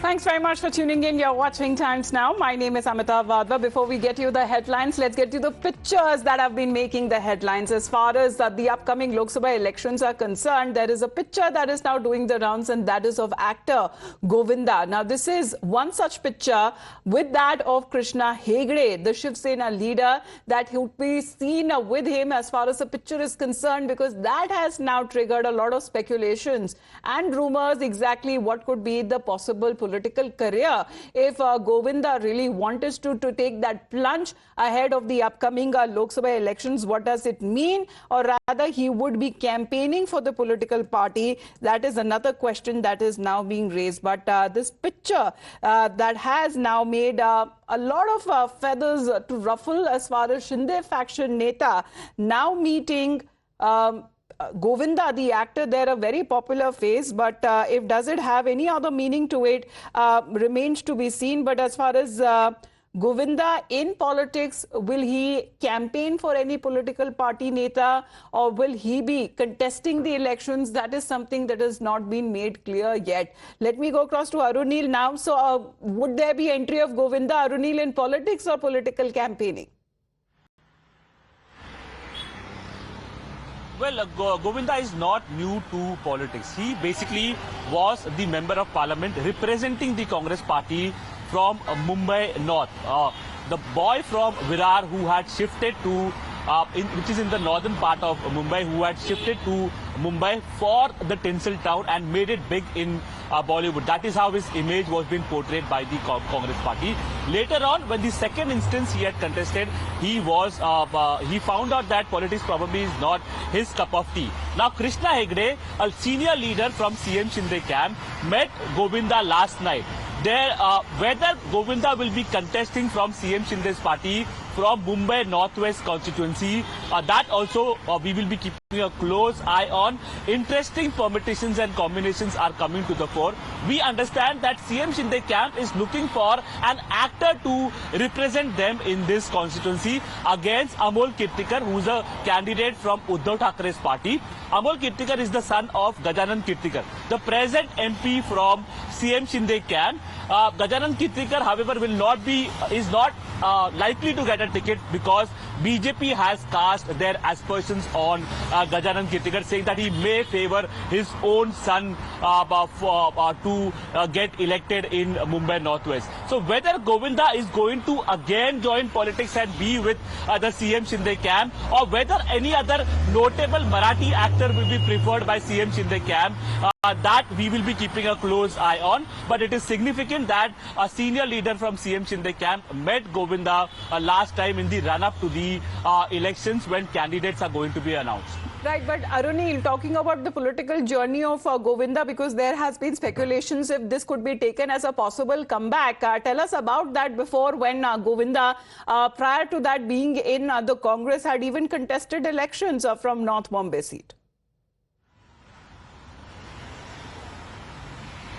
Thanks very much for tuning in. You're watching Times Now. My name is Amitav Vadva. Before we get you the headlines, let's get you the pictures that have been making the headlines. As far as the upcoming Lok Sabha elections are concerned, there is a picture that is now doing the rounds, and that is of actor Govinda. Now, this is one such picture with that of Krishna Hegde, the Shiv Sena leader, that would be seen with him as far as the picture is concerned, because that has now triggered a lot of speculations and rumors exactly what could be the possible political career if Govinda really wanted to take that plunge ahead of the upcoming Lok Sabha elections. What does it mean? Or rather, he would be campaigning for the political party. That is another question that is now being raised. But this picture that has now made a lot of feathers to ruffle as far as Shinde faction Neta now meeting Govinda, the actor, they're a very popular face, but if does it have any other meaning to it remains to be seen. But as far as Govinda in politics, will he campaign for any political party Neta, or will he be contesting the elections? That is something that has not been made clear yet. Let me go across to Arunil now. So would there be entry of Govinda, Arunil, in politics or political campaigning? Well, Govinda is not new to politics. He basically was the member of parliament representing the Congress party from Mumbai North. The boy from Virar who had shifted to, which is in the northern part of Mumbai, who had shifted to Mumbai for the tinsel town and made it big in Bollywood. That is how his image was being portrayed by the Congress party. Later on, when the second instance he had contested, he found out that politics probably is not his cup of tea. Now, Krishna Hegde, a senior leader from CM Shinde camp, met Govinda last night. Whether Govinda will be contesting from CM Shinde's party from Mumbai Northwest constituency, that also we will be keeping a close eye on. Interesting permutations and combinations are coming to the fore. We understand that CM Shinde camp is looking for an actor to represent them in this constituency against Amol Kirtikar, who is a candidate from Uddhav Thackeray's party. Amol Kirtikar is the son of Gajanan Kirtikar, the present MP from CM Shinde camp. Gajanan Kirtikar, however, is not likely to get a ticket because BJP has cast their aspersions on Gajanan Kirtikar, saying that he may favor his own son to get elected in Mumbai Northwest. So whether Govinda is going to again join politics and be with the CM Shinde camp, or whether any other notable Marathi actor will be preferred by CM Shinde camp, that we will be keeping a close eye on. But it is significant that a senior leader from CM Shinde camp met Govinda last time in the run-up to the elections when candidates are going to be announced. Right, but Arunil, talking about the political journey of Govinda, because there has been speculations if this could be taken as a possible comeback. Tell us about that before, when Govinda, prior to that being in the Congress, had even contested elections from North Bombay seat.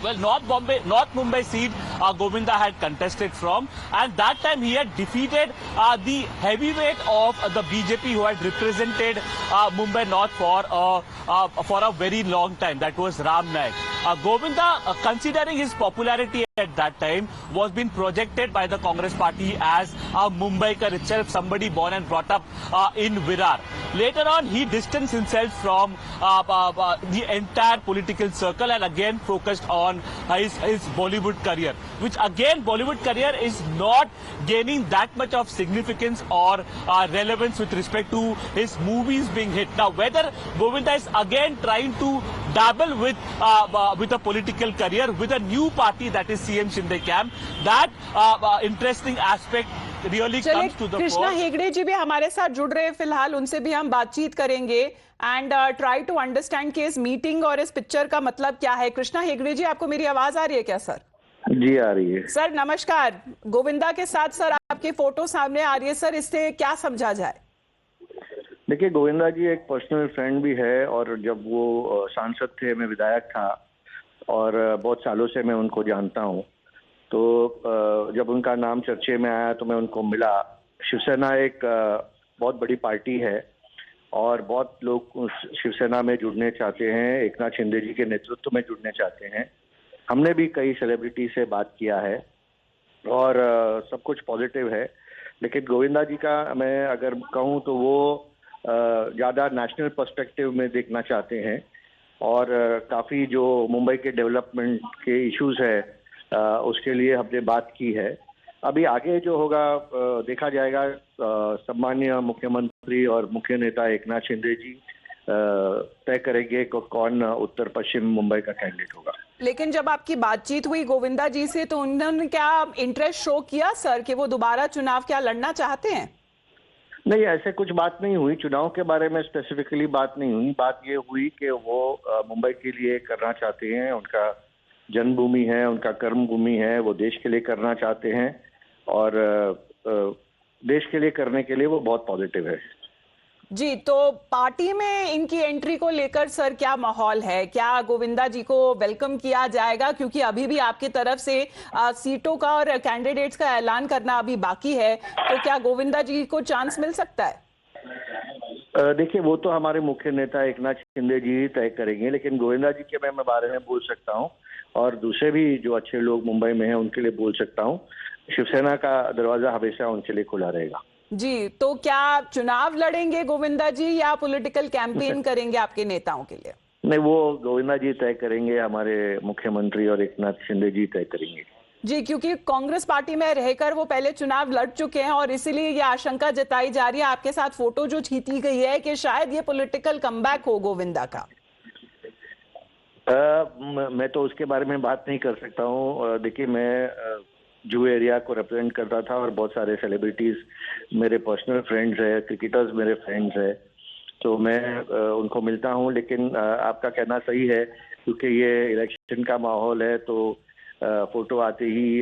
Well, North Mumbai seat Govinda had contested from, and that time he had defeated the heavyweight of the BJP who had represented Mumbai North for a very long time. That was Ram Naik. Govinda, considering his popularity at that time, was being projected by the Congress party as a Mumbaikar itself, somebody born and brought up in Virar. Later on, he distanced himself from the entire political circle and again focused on his Bollywood career, which again Bollywood career is not gaining that much of significance or relevance with respect to his movies being hit. Now, whether Govinda is again trying to dabble with a political career with a new party, that is CM Shinde camp, that interesting aspect really comes to the Krishna fore. Hegde जी भी हमारे साथ जुड़ रहे हैं फिलहाल, उनसे भी हम बातचीत करेंगे एंड ट्राई टू अंडरस्टैंड कि इस मीटिंग और इस पिक्चर का मतलब क्या है। कृष्णा हेगड़े जी, आपको मेरी आवाज आ रही है क्या सर? जी आ रही है सर नमस्कार। गोविंदा के साथ सर आपकी फोटो सामने आ रही है, सर इससे क्या समझा जाए? देखिए, गोविंदा जी एक पर्सनल फ्रेंड भी है, और जब वो सांसद थे, मैं विधायक था और बहुत सालों से मैं उनको जानता हूँ। तो जब उनका नाम चर्चे में आया तो मैं उनको मिला। शिवसेना एक बहुत बड़ी पार्टी है और बहुत लोग शिवसेना में जुड़ने चाहते हैं, एकनाथ शिंदे जी के नेतृत्व में जुड़ने चाहते हैं। हमने भी कई सेलिब्रिटी से बात किया है और सब कुछ पॉजिटिव है। लेकिन गोविंदा जी का मैं अगर कहूँ तो वो ज़्यादा नेशनल पर्सपेक्टिव में देखना चाहते हैं और काफ़ी जो मुंबई के डेवलपमेंट के इश्यूज है उसके लिए हमने बात की है। अभी आगे जो होगा देखा जाएगा। सम्माननीय मुख्यमंत्री और मुख्य नेता एकनाथ शिंदे जी तय करेंगे कौन उत्तर पश्चिम मुंबई का कैंडिडेट होगा। लेकिन जब आपकी बातचीत हुई गोविंदा जी से तो उन्होंने क्या इंटरेस्ट शो किया सर कि वो दोबारा चुनाव क्या लड़ना चाहते हैं? नहीं, ऐसे कुछ बात नहीं हुई। चुनाव के बारे में स्पेसिफिकली बात नहीं हुई। बात ये हुई कि वो मुंबई के लिए करना चाहते हैं, उनका जन्मभूमि है, उनका कर्मभूमि है, वो देश के लिए करना चाहते हैं और देश के लिए करने के लिए वो बहुत पॉजिटिव है। जी, तो पार्टी में इनकी एंट्री को लेकर सर क्या माहौल है? क्या गोविंदा जी को वेलकम किया जाएगा? क्योंकि अभी भी आपकी तरफ से सीटों का और कैंडिडेट्स का ऐलान करना अभी बाकी है, तो क्या गोविंदा जी को चांस मिल सकता है? देखिए, वो तो हमारे मुख्य नेता एकनाथ शिंदे जी तय करेंगे, लेकिन गोविंदा जी के मैं बारे में बोल सकता हूँ और दूसरे भी जो अच्छे लोग मुंबई में हैं उनके लिए बोल सकता हूँ। शिवसेना का दरवाजा हमेशा उनके लिए खुला रहेगा। जी, तो क्या चुनाव लड़ेंगे गोविंदा जी या पॉलिटिकल कैंपेन करेंगे आपके नेताओं के लिए? नहीं, वो गोविंदा जी तय करेंगे, हमारे मुख्यमंत्री और एकनाथ शिंदे जी तय करेंगे। जी, क्योंकि कांग्रेस पार्टी में रहकर वो पहले चुनाव लड़ चुके हैं और इसीलिए ये आशंका जताई जा रही है, आपके साथ फोटो जो खींची गई है कि शायद ये पॉलिटिकल कमबैक हो गोविंदा का। मैं तो उसके बारे में बात नहीं कर सकता हूँ। देखिए, मैं जू एरिया को रिप्रेजेंट करता था और बहुत सारे सेलिब्रिटीज मेरे पर्सनल फ्रेंड्स है, क्रिकेटर्स मेरे फ्रेंड्स है, तो मैं उनको मिलता हूँ। लेकिन आपका कहना सही है, क्योंकि ये इलेक्शन का माहौल है तो फोटो आते ही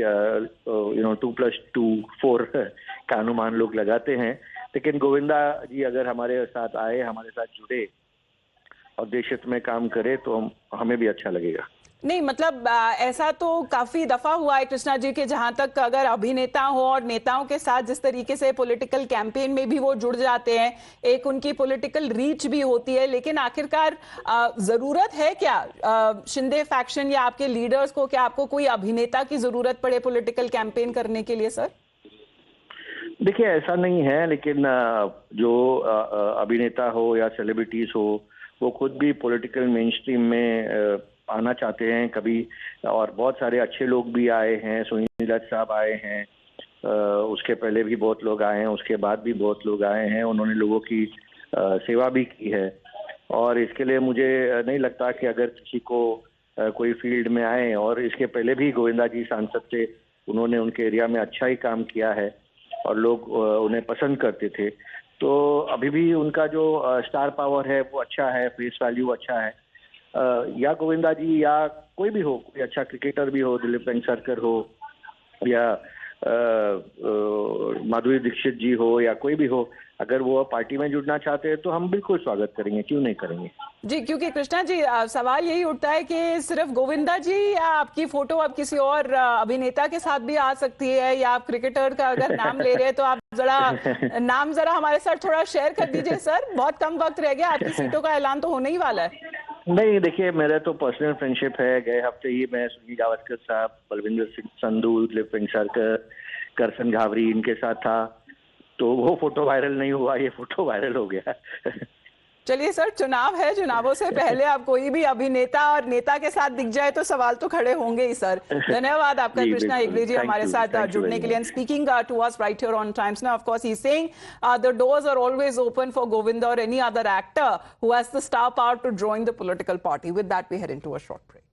2+2 4 का अनुमान लोग लगाते हैं। लेकिन गोविंदा जी अगर हमारे साथ आए, हमारे साथ जुड़े और देश हित में काम करे तो हमें भी अच्छा लगेगा। नहीं, मतलब ऐसा तो काफी दफा हुआ है कृष्णा जी के, जहां तक अगर अभिनेता हो और नेताओं के साथ जिस तरीके से पॉलिटिकल कैंपेन में भी वो जुड़ जाते हैं, एक उनकी पॉलिटिकल रीच भी होती है। लेकिन आखिरकार जरूरत है क्या शिंदे फैक्शन या आपके लीडर्स को, क्या आपको कोई अभिनेता की जरूरत पड़े पॉलिटिकल कैंपेन करने के लिए सर? देखिए, ऐसा नहीं है, लेकिन जो अभिनेता हो या सेलिब्रिटीज हो, वो खुद भी पॉलिटिकल मेन स्ट्रीम में आना चाहते हैं कभी, और बहुत सारे अच्छे लोग भी आए हैं। सुनील दत्त साहब आए हैं, उसके पहले भी बहुत लोग आए हैं, उसके बाद भी बहुत लोग आए हैं। उन्होंने लोगों की सेवा भी की है और इसके लिए मुझे नहीं लगता कि अगर किसी को कोई फील्ड में आए, और इसके पहले भी गोविंदा जी सांसद थे, उन्होंने उनके एरिया में अच्छा ही काम किया है और लोग उन्हें पसंद करते थे, तो अभी भी उनका जो स्टार पावर है वो अच्छा है, फेस वैल्यू अच्छा है। या गोविंदा जी या कोई भी हो, कोई अच्छा क्रिकेटर भी हो, दिलीप वेंगसरकर हो या माधुरी दीक्षित जी हो या कोई भी हो, अगर वो पार्टी में जुड़ना चाहते हैं तो हम बिल्कुल स्वागत करेंगे, क्यों नहीं करेंगे। जी, क्योंकि कृष्णा जी सवाल यही उठता है कि सिर्फ गोविंदा जी या आपकी फोटो अब किसी और अभिनेता के साथ भी आ सकती है, या आप क्रिकेटर का अगर नाम ले रहे हैं तो आप नाम जरा हमारे साथ थोड़ा शेयर कर दीजिए सर। बहुत कम वक्त रह गया, आपकी सीटों का ऐलान तो होने ही वाला है। नहीं, देखिए, मेरा तो पर्सनल फ्रेंडशिप है। गए हफ्ते ही मैं सुनील गावस्कर साहब, बलविंदर सिंह संधू, दिलीप वेंगसरकर, करसन घावरी, इनके साथ था, तो वो फोटो वायरल नहीं हुआ, ये फोटो वायरल हो गया। चलिए सर, चुनाव है, चुनावों से पहले आप कोई भी अभिनेता और नेता के साथ दिख जाए तो सवाल तो खड़े होंगे ही सर। धन्यवाद आपका कृष्णा हेगड़े जी हमारे साथ जुड़ने के लिए। And speaking to us right here on Times Now, of course he is saying the doors are always open for Govinda or any other actor who has the star power to join the political party. With that we head into a short break.